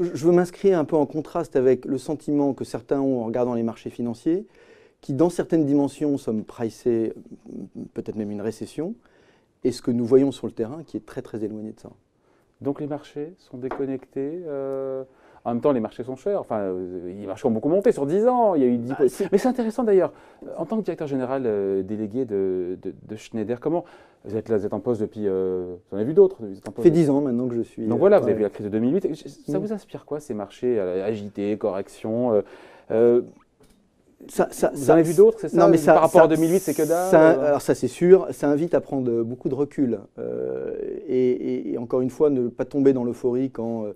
je veux m'inscrire un peu en contraste avec le sentiment que certains ont en regardant les marchés financiers, qui dans certaines dimensions sommes pricés, peut-être même une récession, et ce que nous voyons sur le terrain qui est très très éloigné de ça. Donc les marchés sont déconnectés. En même temps, les marchés sont chers. Enfin, les marchés ont beaucoup monté sur 10 ans. Il y a eu 10... Mais c'est intéressant d'ailleurs. En tant que directeur général délégué de Schneider, comment vous êtes là, vous êtes en poste depuis... vous en avez vu d'autres? Ça fait 10 ans maintenant que je suis... Donc voilà, vous avez vu la crise de 2008. Ça vous inspire quoi, ces marchés agités, corrections vous en avez vu d'autres, c'est ça? Non, mais par rapport à 2008, c'est que dalle. Alors ça, c'est sûr. Ça invite à prendre beaucoup de recul. Et encore une fois, ne pas tomber dans l'euphorie quand,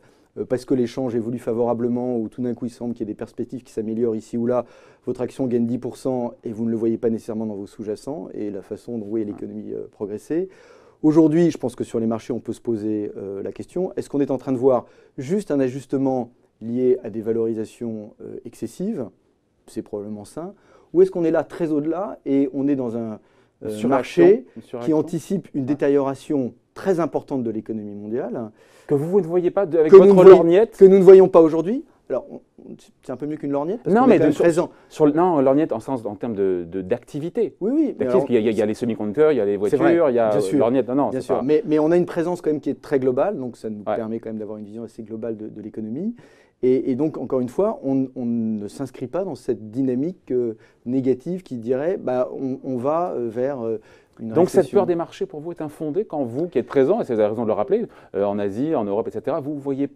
parce que l'échange évolue favorablement ou tout d'un coup, il semble qu'il y ait des perspectives qui s'améliorent ici ou là, votre action gagne 10% et vous ne le voyez pas nécessairement dans vos sous-jacents et la façon dont vous voyez l'économie progresser. Aujourd'hui, je pense que sur les marchés, on peut se poser la question, est-ce qu'on est en train de voir juste un ajustement lié à des valorisations excessives? C'est probablement sain. Ou est-ce qu'on est là très au-delà et on est dans un marché qui anticipe une détérioration très importante de l'économie mondiale que vous ne voyez pas avec votre lorgnette? Que nous ne voyons pas aujourd'hui. Alors, c'est un peu mieux qu'une lorgnette. Parce non, mais non, lorgnette en termes d'activité. Oui. Il y a les semi-conducteurs, il y a les voitures, il y a lorgnette. Non, bien sûr. Mais on a une présence quand même qui est très globale, donc ça nous permet quand même d'avoir une vision assez globale de l'économie. Et donc, encore une fois, on ne s'inscrit pas dans cette dynamique négative qui dirait on va vers une récession. Donc, cette peur des marchés, pour vous, est infondée quand vous, qui êtes présent, et vous avez raison de le rappeler, en Asie, en Europe, etc., vous voyez...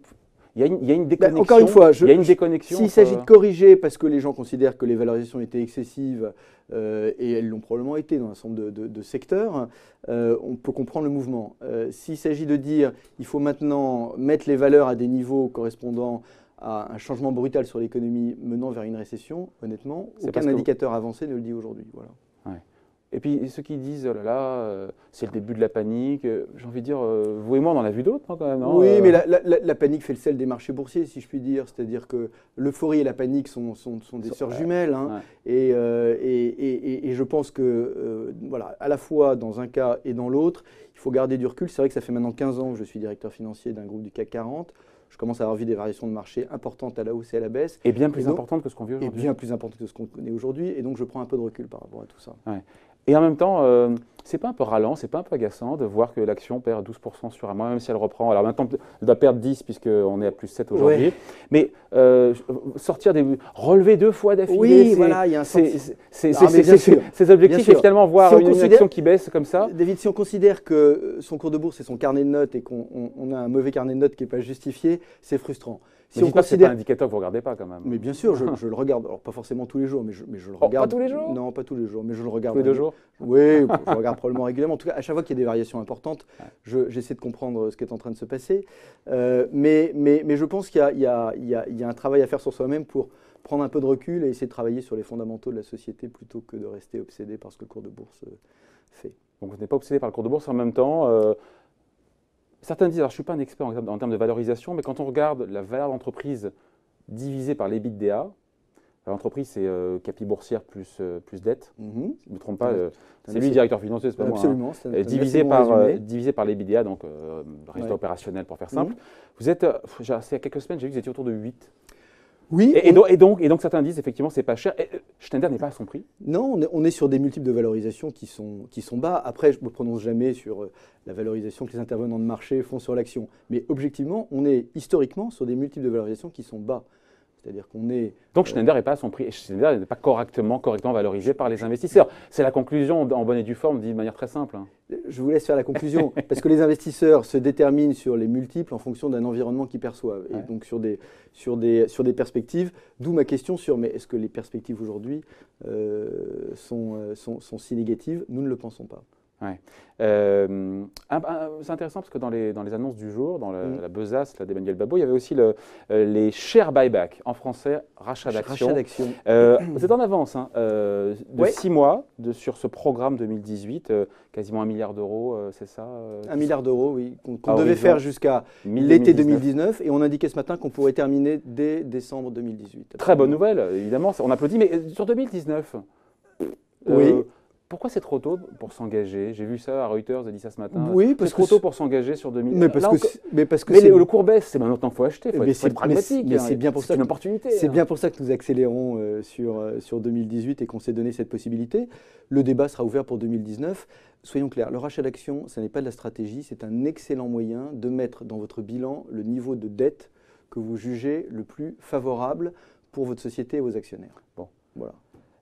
Il y a une déconnexion. Encore une fois, il y a une déconnexion. S'il s'agit de corriger parce que les gens considèrent que les valorisations étaient excessives, et elles l'ont probablement été dans un certain nombre de secteurs, on peut comprendre le mouvement. S'il s'agit de dire il faut maintenant mettre les valeurs à des niveaux correspondant à un changement brutal sur l'économie menant vers une récession, honnêtement, aucun indicateur avancé ne le dit aujourd'hui. Voilà. Ouais. Et puis ceux qui disent oh là là, c'est le début de la panique, j'ai envie de dire, vous et moi on en a vu d'autres quand même. Hein, oui, mais la panique fait le sel des marchés boursiers, si je puis dire. C'est-à-dire que l'euphorie et la panique sont des sœurs jumelles. Hein, et je pense que, voilà, à la fois dans un cas et dans l'autre, il faut garder du recul. C'est vrai que ça fait maintenant 15 ans que je suis directeur financier d'un groupe du CAC 40. Je commence à avoir vu des variations de marché importantes à la hausse et à la baisse. Et bien plus importantes que ce qu'on vit aujourd'hui. Et bien plus importantes que ce qu'on connaît aujourd'hui. Et donc, je prends un peu de recul par rapport à tout ça. Ouais. Et en même temps, c'est pas un peu ralent, c'est pas un peu agaçant de voir que l'action perd 12% sur un mois, même si elle reprend. Alors maintenant, elle doit perdre 10 puisqu'on est à plus 7 aujourd'hui. Ouais. Mais relever 2 fois d'affilée, oui, voilà, il y a un ces objectifs et finalement voir une action qui baisse comme ça. David, si on considère que son cours de bourse est son carnet de notes et qu'on a un mauvais carnet de notes qui n'est pas justifié, c'est frustrant. Si on considère... c'est pas un indicateur que vous ne regardez pas quand même. Mais bien sûr, je le regarde. Alors pas forcément tous les jours, mais je le regarde. Pas tous les jours? Non, pas tous les jours, mais je le regarde. Tous les 2 jours? Oui, je regarde probablement régulièrement. En tout cas, à chaque fois qu'il y a des variations importantes, j'essaie de comprendre ce qui est en train de se passer. Mais je pense qu'il y a un travail à faire sur soi-même pour prendre un peu de recul et essayer de travailler sur les fondamentaux de la société plutôt que de rester obsédé par ce que le cours de bourse fait. Donc vous n'êtes pas obsédé par le cours de bourse en même temps. Certains disent, alors je ne suis pas un expert en termes de valorisation, mais quand on regarde la valeur d'entreprise divisée par l'EBITDA, l'entreprise c'est capi boursière plus dette, si je ne me trompe pas, c'est lui le directeur financier, c'est pas moi. Absolument. Hein, divisé par l'EBITDA, donc résultat opérationnel pour faire simple. Vous êtes, il y a quelques semaines, j'ai vu que vous étiez autour de 8. Oui. Et donc certains disent effectivement c'est pas cher. Schneider n'est pas à son prix. Non, on est sur des multiples de valorisation qui sont bas. Après, je ne me prononce jamais sur la valorisation que les intervenants de marché font sur l'action. Mais objectivement, on est historiquement sur des multiples de valorisation qui sont bas. C'est-à-dire qu'on est... Donc Schneider n'est pas à son prix. Et Schneider n'est pas correctement valorisé par les investisseurs. C'est la conclusion en bonne et due forme, dit de manière très simple. Hein. Je vous laisse faire la conclusion. Parce que les investisseurs se déterminent sur les multiples en fonction d'un environnement qu'ils perçoivent. Et donc sur des perspectives. D'où ma question sur mais est-ce que les perspectives aujourd'hui sont si négatives? Nous ne le pensons pas. Ouais. C'est intéressant parce que dans les annonces du jour, dans la besace d'Emmanuel Babeau, il y avait aussi les share buyback, en français, rachat d'actions. Vous êtes en avance de 6 mois sur ce programme 2018, quasiment 1 milliard d'euros, c'est ça 1 milliard d'euros, oui, qu'on devait faire jusqu'à l'été 2019 et on indiquait ce matin qu'on pourrait terminer dès décembre 2018. Très bonne nouvelle, évidemment, on applaudit, mais sur 2019 oui. Pourquoi c'est trop tôt pour s'engager? J'ai vu ça, à Reuters a dit ça ce matin. Oui, c'est trop tôt pour s'engager sur 2000. Mais parce que le cours baisse, c'est maintenant qu'il faut acheter, il faut être pragmatique. Mais c'est bien pour ça une opportunité. C'est bien pour ça que nous accélérons sur 2018 et qu'on s'est donné cette possibilité. Le débat sera ouvert pour 2019. Soyons clairs, le rachat d'actions, ce n'est pas de la stratégie, c'est un excellent moyen de mettre dans votre bilan le niveau de dette que vous jugez le plus favorable pour votre société et vos actionnaires. Bon. Voilà.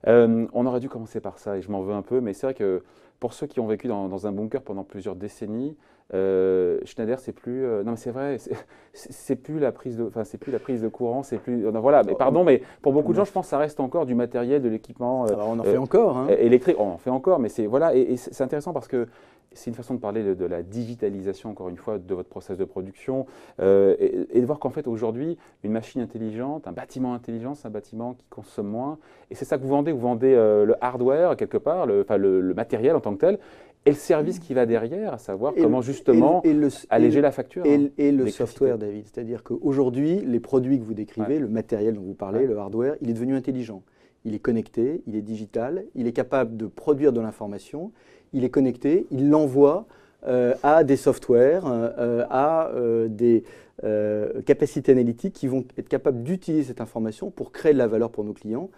On aurait dû commencer par ça, et je m'en veux un peu, mais c'est vrai que pour ceux qui ont vécu dans un bunker pendant plusieurs décennies, Schneider, c'est plus. Non, mais c'est vrai, c'est plus la prise de, c'est plus la prise de courant, c'est plus. Voilà, mais pardon, mais pour beaucoup de gens, je pense que ça reste encore du matériel, de l'équipement. Alors on en fait encore, hein. Électrique, on en fait encore, mais c'est voilà, et c'est intéressant parce que c'est une façon de parler de la digitalisation, encore une fois, de votre process de production, et de voir qu'en fait, aujourd'hui, une machine intelligente, un bâtiment intelligent, c'est un bâtiment qui consomme moins. Et c'est ça que vous vendez. Vous vendez le hardware, quelque part, le matériel en tant que tel, et le service qui va derrière, à savoir comment justement alléger la facture. Et le software, David. C'est-à-dire qu'aujourd'hui, les produits que vous décrivez, le matériel dont vous parlez, le hardware, il est devenu intelligent. Il est connecté, il est digital, il est capable de produire de l'information, il est connecté, il l'envoie à des softwares, à des capacités analytiques qui vont être capables d'utiliser cette information pour créer de la valeur pour nos clients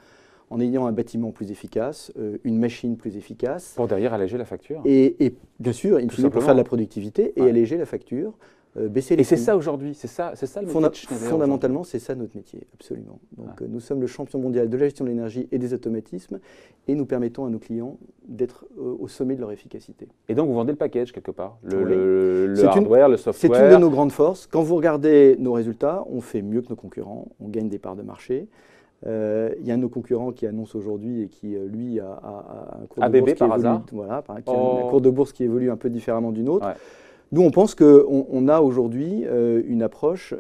en ayant un bâtiment plus efficace, une machine plus efficace. Pour derrière alléger la facture. Et bien sûr, il faut faire de la productivité et alléger la facture. Baisser les et c'est ça aujourd'hui, c'est ça le métier de Schneider. Fondamentalement, c'est ça notre métier, absolument. Donc nous sommes le champion mondial de la gestion de l'énergie et des automatismes et nous permettons à nos clients d'être au sommet de leur efficacité. Et donc vous vendez le package quelque part, le hardware, le software. C'est une de nos grandes forces. Quand vous regardez nos résultats, on fait mieux que nos concurrents, on gagne des parts de marché. Il y a un de nos concurrents qui annonce aujourd'hui et qui, lui, a un cours de bourse qui évolue, voilà, un cours de bourse qui évolue un peu différemment du nôtre. Ouais. Nous, on pense qu'on a aujourd'hui une approche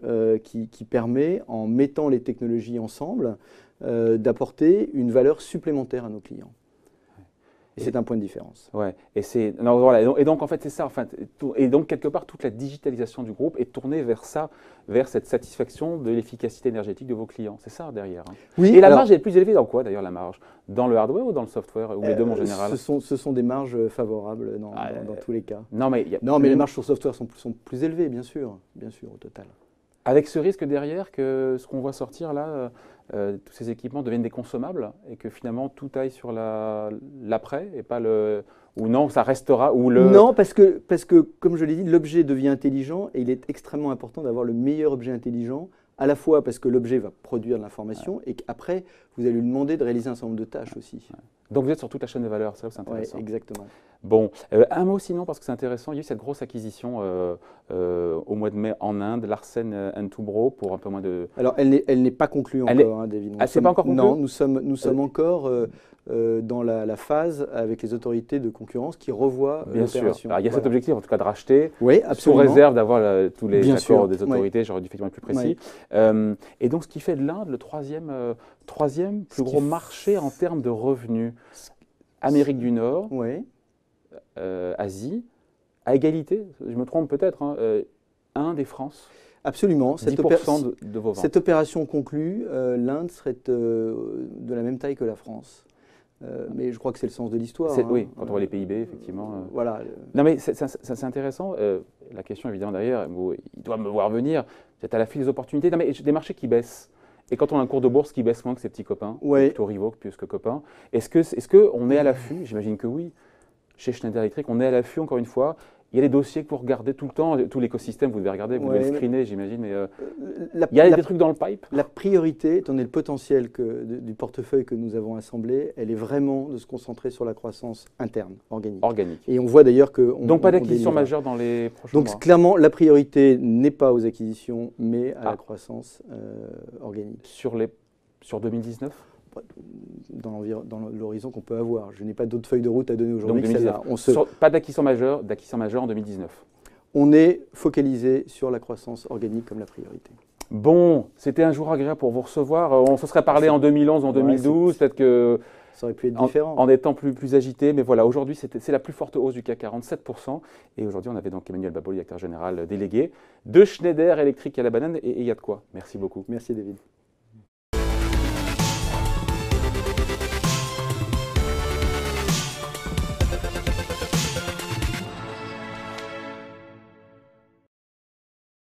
qui permet, en mettant les technologies ensemble, d'apporter une valeur supplémentaire à nos clients. Et c'est un point de différence. Ouais. Et donc en fait c'est ça. Et donc quelque part toute la digitalisation du groupe est tournée vers ça, vers cette satisfaction de l'efficacité énergétique de vos clients. C'est ça derrière. Hein. Oui. Et la marge est plus élevée dans quoi d'ailleurs la marge? Dans le hardware ou dans le software ou les deux en général? Ce sont des marges favorables dans tous les cas. Non mais les marges sur software sont plus élevées bien sûr au total. Avec ce risque derrière que ce qu'on voit sortir là, tous ces équipements deviennent des consommables et que finalement tout aille sur l'après et pas le… Ou non, ça restera… ou le… Non, parce que comme je l'ai dit, l'objet devient intelligent et il est extrêmement important d'avoir le meilleur objet intelligent, à la fois parce que l'objet va produire de l'information et qu'après, vous allez lui demander de réaliser un certain nombre de tâches aussi. Ouais. Donc vous êtes sur toute la chaîne de valeur, c'est intéressant. Oui, exactement. Bon, un mot sinon, parce que c'est intéressant, il y a eu cette grosse acquisition au mois de mai en Inde, Larsen & Toubro, pour un peu moins de… Alors, elle n'est pas conclue encore, David. C'est pas encore conclu? Non, nous sommes encore dans la phase avec les autorités de concurrence qui revoient l'opération. Bien sûr. Alors, il y a cet objectif, en tout cas, de racheter, sous réserve d'avoir tous les accords des autorités, j'aurais dû effectivement être plus précis. Et donc, ce qui fait de l'Inde le troisième plus gros marché en termes de revenus. Amérique du Nord, Asie, à égalité, je me trompe peut-être, Inde et France. Absolument. 10% de vos ventes. Cette opération conclue, l'Inde serait de la même taille que la France. Mais je crois que c'est le sens de l'histoire. Oui, quand on voit les PIB, effectivement. Voilà. Non, mais c'est intéressant. La question, évidemment, derrière, il doit me voir venir. C'est à la file des opportunités. Non, mais des marchés qui baissent. Et quand on a un cours de bourse qui baisse moins que ses petits copains, plutôt rivaux plus que copains, est-ce qu'on est à l'affût? J'imagine que oui. Chez Schneider Electric, on est à l'affût, encore une fois. Il y a des dossiers que vous regardez tout le temps, tout l'écosystème, vous devez regarder, vous devez le screener, j'imagine. Mais il y a des trucs dans le pipe. La priorité, étant donné le potentiel du portefeuille que nous avons assemblé, elle est vraiment de se concentrer sur la croissance interne, organique. Et on voit d'ailleurs que… Donc pas d'acquisition majeure dans les prochains mois. Donc clairement, la priorité n'est pas aux acquisitions, mais à la croissance organique. Sur 2019 ? Dans l'horizon qu'on peut avoir. Je n'ai pas d'autres feuilles de route à donner aujourd'hui que celle-là. Pas d'acquisition majeure en 2019. On est focalisé sur la croissance organique comme la priorité. Bon, c'était un jour agréable pour vous recevoir. On se serait parlé en 2011, en 2012, peut-être que… Ça aurait pu être différent. En étant plus agité, mais voilà, aujourd'hui c'est la plus forte hausse du CAC 40, 7%. Et aujourd'hui on avait donc Emmanuel Baboli, directeur général délégué de Schneider Electric à la banane, et il y a de quoi. Merci beaucoup. Merci David.